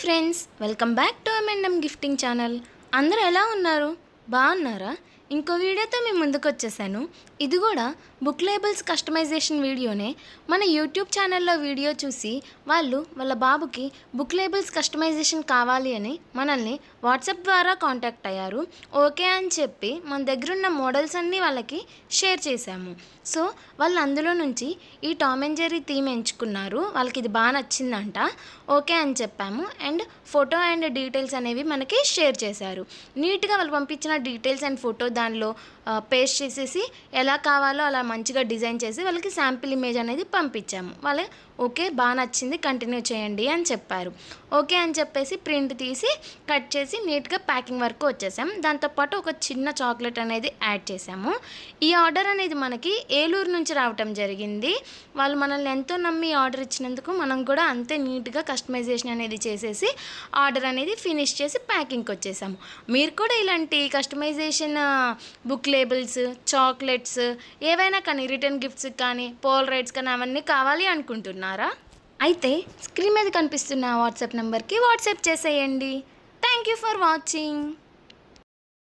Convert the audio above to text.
Friends, welcome back to M&M gifting channel. అందరూ ఎలా ఉన్నారు? బాగున్నారా? ఇంకో వీడియోతో మేము ముందుకు వచ్చేసాను. ఇది కూడా బుక్ లేబుల్స్ కస్టమైజేషన్ వీడియోనే. మన యూట్యూబ్ ఛానల్లో వీడియో చూసి వాళ్ళ బాబుకి బుక్ లేబుల్స్ కస్టమైజేషన్ కావాలి అని మనల్ని వాట్సాప్ ద్వారా కాంటాక్ట్ అయ్యారు. ఓకే అని చెప్పి మన దగ్గర ఉన్న మోడల్స్ అన్నీ వాళ్ళకి షేర్ చేశాము. సో వాళ్ళు అందులో నుంచి ఈ టామ్ అండ్ జెర్రీ థీమ్ ఎంచుకున్నారు. వాళ్ళకి ఇది బాగా నచ్చిందంట. ఓకే అని చెప్పాము. అండ్ ఫోటో అండ్ డీటెయిల్స్ అనేవి మనకి షేర్ చేశారు. నీట్గా వాళ్ళు పంపించిన డీటెయిల్స్ అండ్ ఫోటో దానిలో పేస్ట్ చేసేసి ఎలా కావాలో అలా మంచిగా డిజైన్ చేసి వాళ్ళకి శాంపిల్ ఇమేజ్ అనేది పంపించాము. వాళ్ళు ఓకే బాగా నచ్చింది, కంటిన్యూ చేయండి అని చెప్పారు. ఓకే అని చెప్పేసి ప్రింట్ తీసి కట్ చేసి నీట్గా ప్యాకింగ్ వరకు వచ్చేసాం. దాంతోపాటు ఒక చిన్న చాక్లెట్ అనేది యాడ్ చేసాము. ఈ ఆర్డర్ అనేది మనకి ఏలూరు నుంచి రావటం జరిగింది. వాళ్ళు మనల్ని ఎంతో నమ్మి ఆర్డర్ ఇచ్చినందుకు మనం కూడా అంతే నీట్గా కస్టమైజేషన్ అనేది చేసేసి ఆర్డర్ అనేది ఫినిష్ చేసి ప్యాకింగ్కి వచ్చేసాము. మీరు కూడా ఇలాంటి కస్టమైజేషన్ బుక్ లేబుల్స్, చాక్లెట్స్ ఏవైనా కానీ రిటర్న్ గిఫ్ట్స్ కానీ పోలరైడ్స్ కానీ అవన్నీ కావాలి అనుకుంటున్నారా? అయితే స్క్రీన్ మీద కనిపిస్తున్న వాట్సాప్ నెంబర్కి వాట్సాప్ చేసేయండి. Thank you for watching.